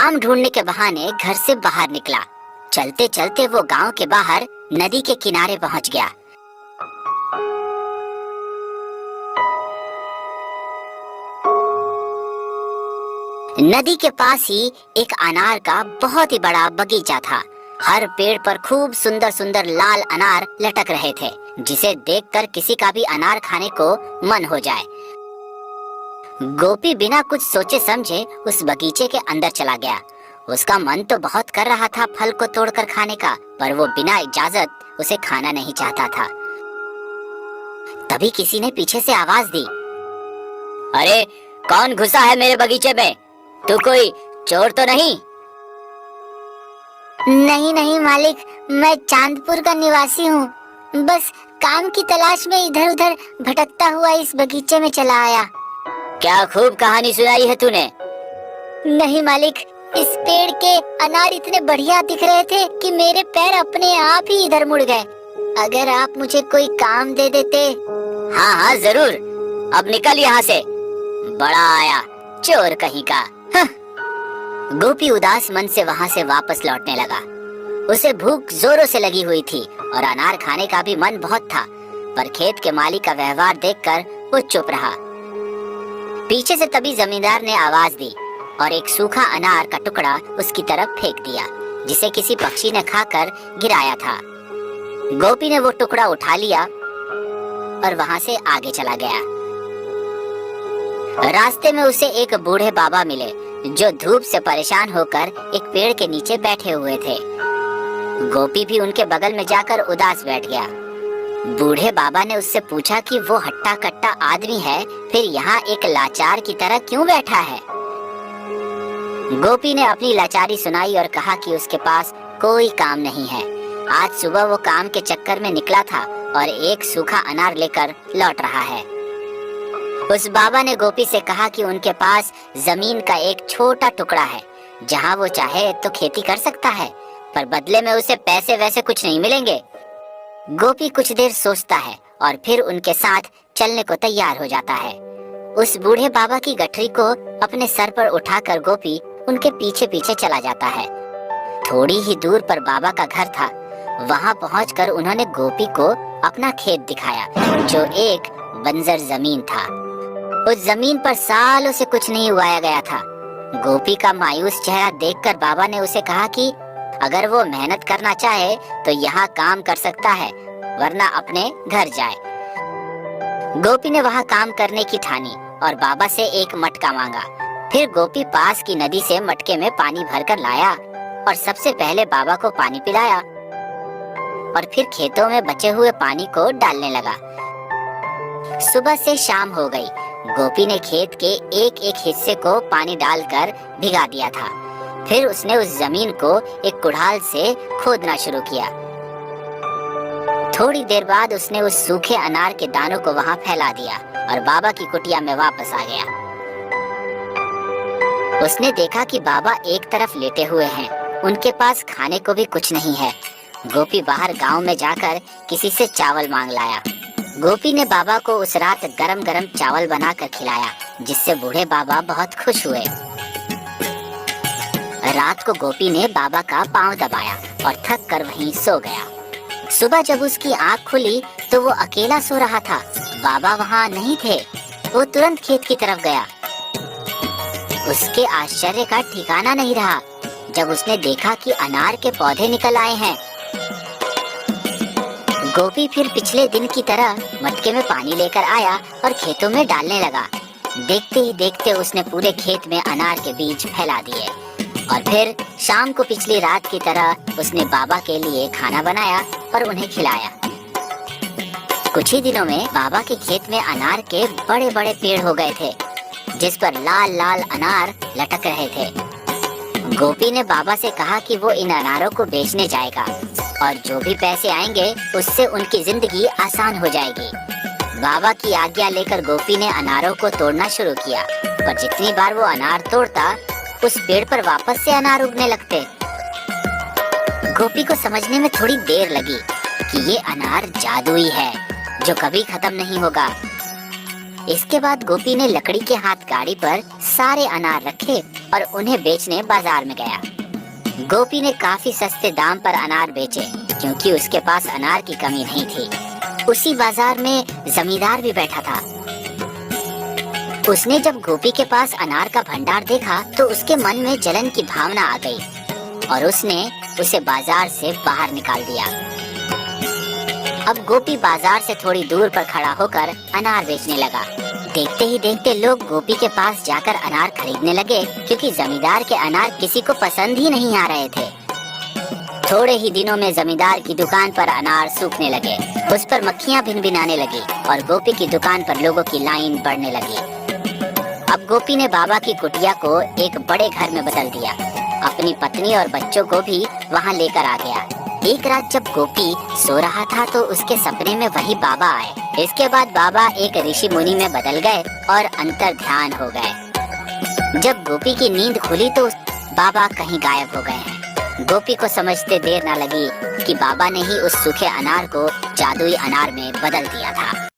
आम ढूंढने के बहाने घर से बाहर निकला। चलते चलते वो गांव के बाहर नदी के किनारे पहुंच गया। नदी के पास ही एक अनार का बहुत ही बड़ा बगीचा था। हर पेड़ पर खूब सुंदर सुंदर लाल अनार लटक रहे थे, जिसे देखकर किसी का भी अनार खाने को मन हो जाए। गोपी बिना कुछ सोचे समझे उस बगीचे के अंदर चला गया। उसका मन तो बहुत कर रहा था फल को तोड़कर खाने का, पर वो बिना इजाजत उसे खाना नहीं चाहता था। तभी किसी ने पीछे से आवाज दी, अरे कौन घुसा है मेरे बगीचे में? तू कोई चोर तो नहीं? नहीं नहीं मालिक, मैं चांदपुर का निवासी हूँ। बस काम की तलाश में इधर उधर भटकता हुआ इस बगीचे में चला आया। क्या खूब कहानी सुनाई है तूने। नहीं मालिक, इस पेड़ के अनार इतने बढ़िया दिख रहे थे कि मेरे पैर अपने आप ही इधर मुड़ गए। अगर आप मुझे कोई काम दे देते। हाँ हाँ जरूर, अब निकल यहाँ से। बड़ा आया चोर कहीं का। गोपी उदास मन से वहाँ से वापस लौटने लगा। उसे भूख जोरों से लगी हुई थी और अनार खाने का भी मन बहुत था, पर खेत के मालिक का व्यवहार देखकर वो चुप रहा। पीछे से तभी जमींदार ने आवाज दी और एक सूखा अनार का टुकड़ा उसकी तरफ फेंक दिया, जिसे किसी पक्षी ने खाकर गिराया था। गोपी ने वो टुकड़ा उठा लिया और वहाँ से आगे चला गया। रास्ते में उसे एक बूढ़े बाबा मिले, जो धूप से परेशान होकर एक पेड़ के नीचे बैठे हुए थे। गोपी भी उनके बगल में जाकर उदास बैठ गया। बूढ़े बाबा ने उससे पूछा कि वो हट्टा कट्टा आदमी है, फिर यहाँ एक लाचार की तरह क्यों बैठा है। गोपी ने अपनी लाचारी सुनाई और कहा कि उसके पास कोई काम नहीं है। आज सुबह वो काम के चक्कर में निकला था और एक सूखा अनार लेकर लौट रहा है। उस बाबा ने गोपी से कहा कि उनके पास जमीन का एक छोटा टुकड़ा है, जहाँ वो चाहे तो खेती कर सकता है, पर बदले में उसे पैसे वैसे कुछ नहीं मिलेंगे। गोपी कुछ देर सोचता है और फिर उनके साथ चलने को तैयार हो जाता है। उस बूढ़े बाबा की गठरी को अपने सर पर उठाकर गोपी उनके पीछे पीछे चला जाता है। थोड़ी ही दूर पर बाबा का घर था। वहाँ पहुंचकर उन्होंने गोपी को अपना खेत दिखाया, जो एक बंजर जमीन था। उस जमीन पर सालों से कुछ नहीं उगाया गया था। गोपी का मायूस चेहरा देखकर बाबा ने उसे कहा कि अगर वो मेहनत करना चाहे तो यहाँ काम कर सकता है, वरना अपने घर जाए। गोपी ने वहाँ काम करने की ठानी और बाबा से एक मटका मांगा। फिर गोपी पास की नदी से मटके में पानी भरकर लाया और सबसे पहले बाबा को पानी पिलाया और फिर खेतों में बचे हुए पानी को डालने लगा। सुबह से शाम हो गई। गोपी ने खेत के एक एक हिस्से को पानी डालकर भिगा दिया था। फिर उसने उस जमीन को एक कुड़ाल से खोदना शुरू किया। थोड़ी देर बाद उसने उस सूखे अनार के दानों को वहां फैला दिया और बाबा की कुटिया में वापस आ गया। उसने देखा कि बाबा एक तरफ लेटे हुए हैं, उनके पास खाने को भी कुछ नहीं है। गोपी बाहर गांव में जाकर किसी से चावल मांग लाया। गोपी ने बाबा को उस रात गरम गरम चावल बनाकर खिलाया, जिससे बूढ़े बाबा बहुत खुश हुए। रात को गोपी ने बाबा का पांव दबाया और थक कर वहीं सो गया। सुबह जब उसकी आंख खुली तो वो अकेला सो रहा था। बाबा वहाँ नहीं थे। वो तुरंत खेत की तरफ गया। उसके आश्चर्य का ठिकाना नहीं रहा जब उसने देखा कि अनार के पौधे निकल आए हैं। गोपी फिर पिछले दिन की तरह मटके में पानी लेकर आया और खेतों में डालने लगा। देखते ही देखते उसने पूरे खेत में अनार के बीज फैला दिए और फिर शाम को पिछली रात की तरह उसने बाबा के लिए खाना बनाया और उन्हें खिलाया। कुछ ही दिनों में बाबा के खेत में अनार के बड़े बड़े पेड़ हो गए थे, जिस पर लाल लाल अनार लटक रहे थे। गोपी ने बाबा से कहा कि वो इन अनारों को बेचने जाएगा और जो भी पैसे आएंगे उससे उनकी जिंदगी आसान हो जाएगी। बाबा की आज्ञा लेकर गोपी ने अनारों को तोड़ना शुरू किया, पर जितनी बार वो अनार तोड़ता उस पेड़ पर वापस से अनार उगने लगते। गोपी को समझने में थोड़ी देर लगी कि ये अनार जादुई है जो कभी खत्म नहीं होगा। इसके बाद गोपी ने लकड़ी के हाथ गाड़ी पर सारे अनार रखे और उन्हें बेचने बाजार में गया। गोपी ने काफी सस्ते दाम पर अनार बेचे क्योंकि उसके पास अनार की कमी नहीं थी। उसी बाजार में जमींदार भी बैठा था। उसने जब गोपी के पास अनार का भंडार देखा तो उसके मन में जलन की भावना आ गई और उसने उसे बाजार से बाहर निकाल दिया। अब गोपी बाजार से थोड़ी दूर पर खड़ा होकर अनार बेचने लगा। देखते ही देखते लोग गोपी के पास जाकर अनार खरीदने लगे क्योंकि जमींदार के अनार किसी को पसंद ही नहीं आ रहे थे। थोड़े ही दिनों में जमींदार की दुकान पर अनार सूखने लगे, उस पर मक्खियां भिनभिनाने लगी और गोपी की दुकान पर लोगों की लाइन बढ़ने लगी। अब गोपी ने बाबा की कुटिया को एक बड़े घर में बदल दिया। अपनी पत्नी और बच्चों को भी वहां लेकर आ गया। एक रात जब गोपी सो रहा था तो उसके सपने में वही बाबा आए। इसके बाद बाबा एक ऋषि मुनि में बदल गए और अंतर ध्यान हो गए। जब गोपी की नींद खुली तो बाबा कहीं गायब हो गए हैं। गोपी को समझते देर न लगी कि बाबा ने ही उस सूखे अनार को जादुई अनार में बदल दिया था।